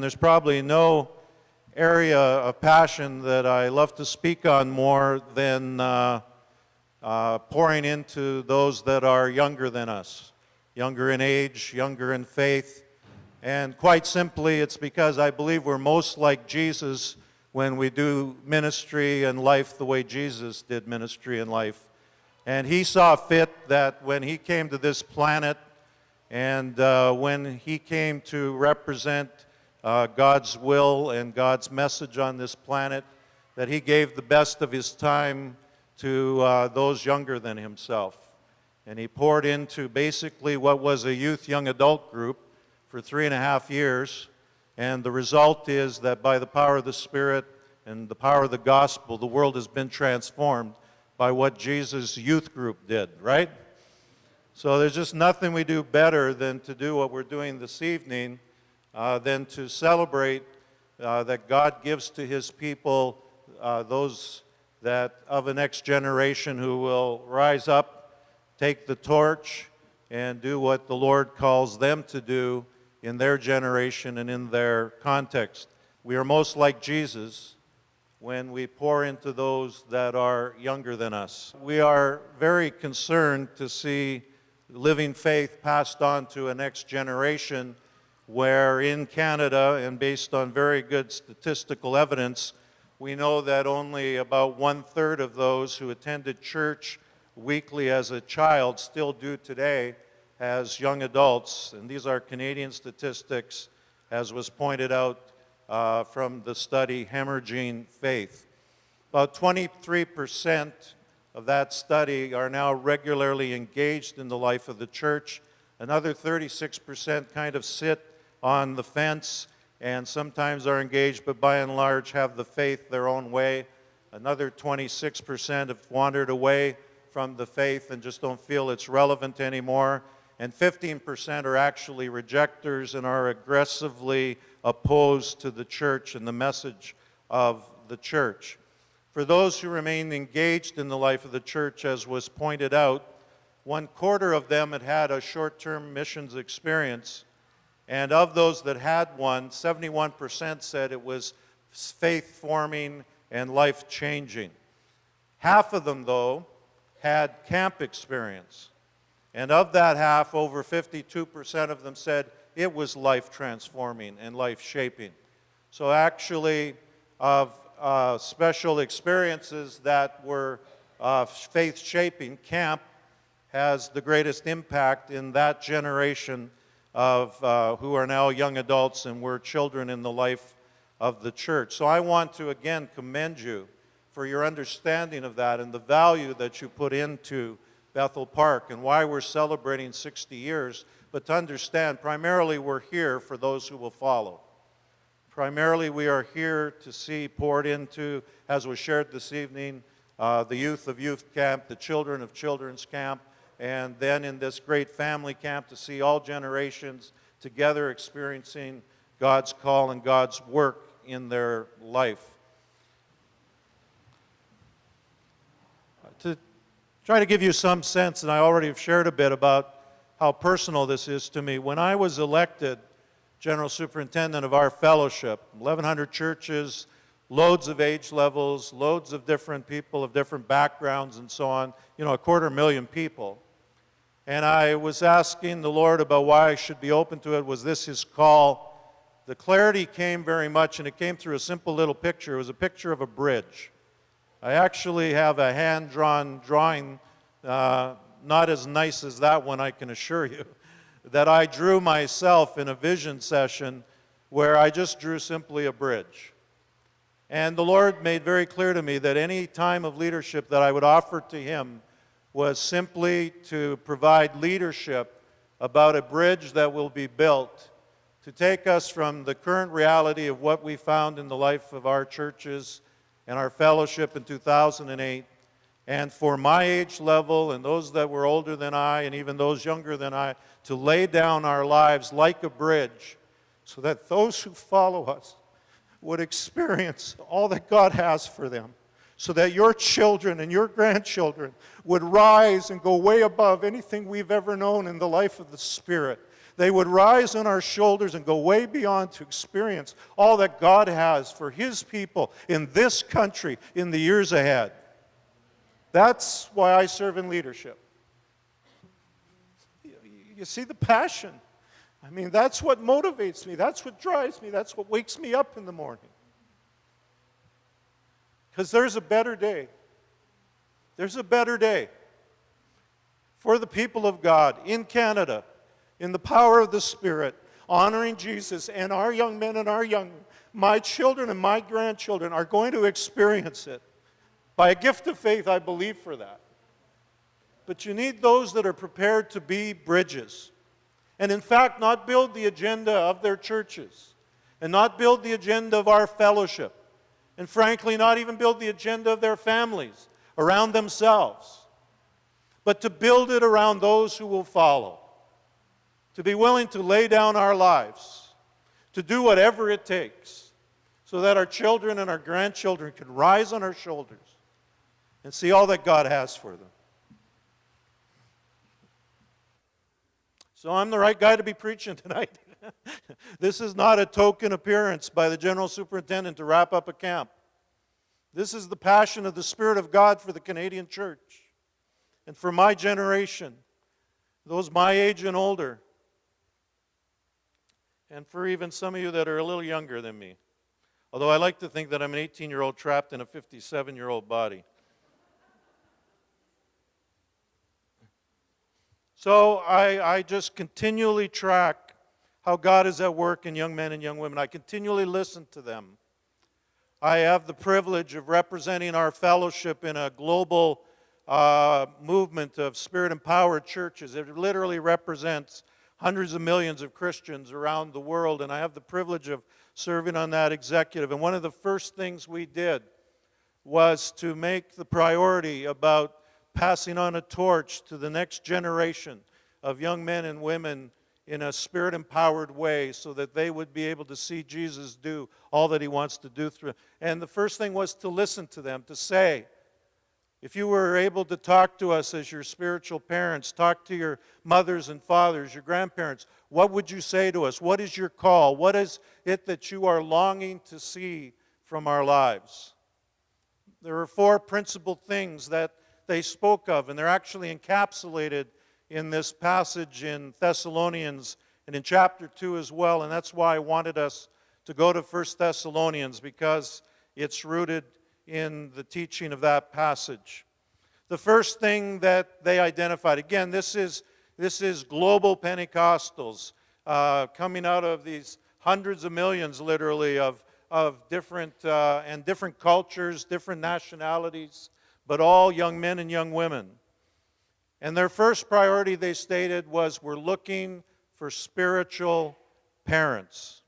There's probably no area of passion that I love to speak on more than pouring into those that are younger than us, younger in age, younger in faith. And quite simply, it's because I believe we're most like Jesus when we do ministry and life the way Jesus did ministry and life. And he saw fit that when he came to this planet and when he came to represent God's will and God's message on this planet, that he gave the best of his time to those younger than himself. And he poured into basically what was a youth young adult group for 3.5 years. And the result is that by the power of the Spirit and the power of the gospel, the world has been transformed by what Jesus' youth group did, right? So there's just nothing we do better than to do what we're doing this evening, than to celebrate that God gives to his people those that of the next generation who will rise up, take the torch, and do what the Lord calls them to do in their generation and in their context. We are most like Jesus when we pour into those that are younger than us. We are very concerned to see living faith passed on to a next generation, where in Canada, and based on very good statistical evidence, we know that only about 1/3 of those who attended church weekly as a child still do today as young adults. And these are Canadian statistics, as was pointed out from the study Hemorrhaging Faith. About 23% of that study are now regularly engaged in the life of the church. Another 36% kind of sit on the fence and sometimes are engaged, but by and large have the faith their own way. Another 26% have wandered away from the faith and just don't feel it's relevant anymore. And 15% are actually rejectors and are aggressively opposed to the church and the message of the church. For those who remain engaged in the life of the church, as was pointed out, 1/4 of them had had a short-term missions experience. And of those that had one, 71% said it was faith-forming and life-changing. Half of them, though, had camp experience. And of that half, over 52% of them said it was life-transforming and life-shaping. So actually, of special experiences that were faith-shaping, camp has the greatest impact in that generation of who are now young adults and were children in the life of the church. So I want to again commend you for your understanding of that and the value that you put into Bethel Park and why we're celebrating 60 years, but to understand primarily we're here for those who will follow. Primarily we are here to see poured into, as was shared this evening, the youth of youth camp, the children of children's camp, and then in this great family camp to see all generations together experiencing God's call and God's work in their life. To try to give you some sense, and I already have shared a bit about how personal this is to me, when I was elected General Superintendent of our fellowship, 1,100 churches, loads of age levels, loads of different people of different backgrounds and so on, 250,000 people. And I was asking the Lord about why I should be open to it. Was this his call? The clarity came very much, and it came through a simple little picture. It was a picture of a bridge. I actually have a hand-drawn drawing, not as nice as that one, I can assure you, that I drew myself in a vision session where I just drew simply a bridge. And the Lord made very clear to me that any time of leadership that I would offer to him was simply to provide leadership about a bridge that will be built to take us from the current reality of what we found in the life of our churches and our fellowship in 2008, and for my age level and those that were older than I and even those younger than I, to lay down our lives like a bridge so that those who follow us would experience all that God has for them, so that your children and your grandchildren would rise and go way above anything we've ever known in the life of the Spirit, They would rise on our shoulders and go way beyond to experience all that God has for His people in this country in the years ahead. That's why I serve in leadership. You see the passion. I mean, that's what motivates me. That's what drives me. That's what wakes me up in the morning. Because there's a better day. There's a better day for the people of God in Canada, in the power of the Spirit, honoring Jesus, and our young men and my children and my grandchildren are going to experience it. By a gift of faith, I believe for that. But you need those that are prepared to be bridges. And in fact, not build the agenda of their churches. And not build the agenda of our fellowship. And frankly, not even build the agenda of their families around themselves. But to build it around those who will follow. To be willing to lay down our lives. To do whatever it takes. So that our children and our grandchildren can rise on our shoulders and see all that God has for them. So I'm the right guy to be preaching tonight. This is not a token appearance by the general superintendent to wrap up a camp. This is the passion of the Spirit of God for the Canadian church and for my generation, those my age and older, and for even some of you that are a little younger than me. Although I like to think that I'm an 18-year-old trapped in a 57-year-old body. So I just continually track how God is at work in young men and young women. I continually listen to them. I have the privilege of representing our fellowship in a global movement of Spirit-empowered churches. It literally represents hundreds of millions of Christians around the world, and I have the privilege of serving on that executive. And one of the first things we did was to make the priority about passing on a torch to the next generation of young men and women in a Spirit-empowered way so that they would be able to see Jesus do all that He wants to do through them. And the first thing was to listen to them, to say, if you were able to talk to us as your spiritual parents, talk to your mothers and fathers, your grandparents, what would you say to us? What is your call? What is it that you are longing to see from our lives? There are 4 principal things that they spoke of, and they're actually encapsulated in this passage in Thessalonians and in chapter 2 as well, and that's why I wanted us to go to 1 Thessalonians, because it's rooted in the teaching of that passage. The first thing that they identified, again, this is global Pentecostals coming out of these hundreds of millions, literally, of different cultures, different nationalities, but all young men and young women. And their first priority, they stated, was we're looking for spiritual parents.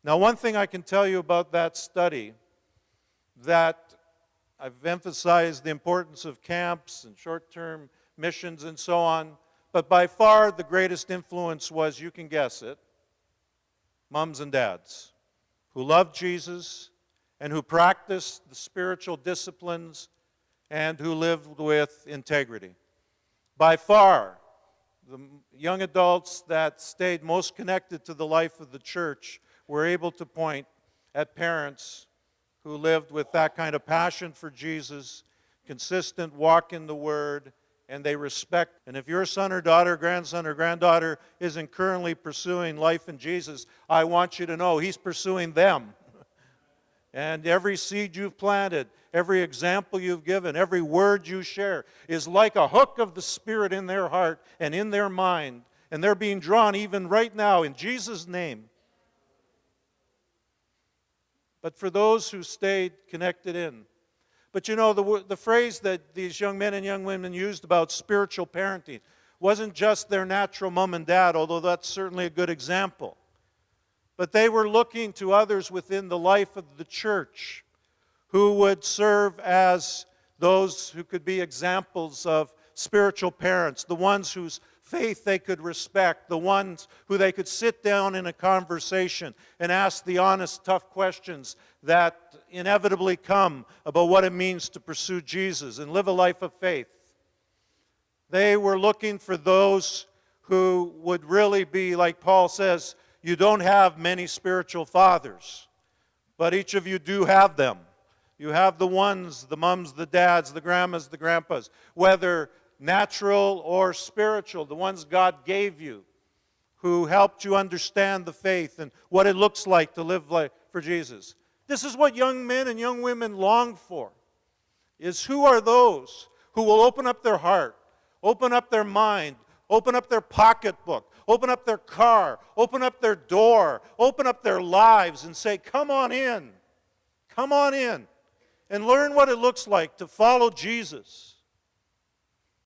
Now, one thing I can tell you about that study, that I've emphasized the importance of camps and short-term missions and so on, but by far the greatest influence was, you can guess it, moms and dads who loved Jesus and who practiced the spiritual disciplines and who lived with integrity. By far, the young adults that stayed most connected to the life of the church were able to point at parents who lived with that kind of passion for Jesus, consistent walk in the Word, and they respect. And if your son or daughter, grandson or granddaughter isn't currently pursuing life in Jesus, I want you to know He's pursuing them. And every seed you've planted, every example you've given, every word you share is like a hook of the Spirit in their heart and in their mind. And they're being drawn even right now in Jesus' name. But for those who stayed connected in. But you know, the phrase that these young men and young women used about spiritual parenting wasn't just their natural mom and dad, although that's certainly a good example. But they were looking to others within the life of the church who would serve as those who could be examples of spiritual parents, the ones whose faith they could respect, the ones who they could sit down in a conversation and ask the honest, tough questions that inevitably come about what it means to pursue Jesus and live a life of faith. They were looking for those who would really be, like Paul says, you don't have many spiritual fathers, but each of you do have them. You have the ones, the mums, the dads, the grandmas, the grandpas, whether natural or spiritual, the ones God gave you, who helped you understand the faith and what it looks like to live for Jesus. This is what young men and young women long for, is who are those who will open up their heart, open up their mind, open up their pocketbook, open up their car, open up their door, open up their lives and say, come on in, and learn what it looks like to follow Jesus.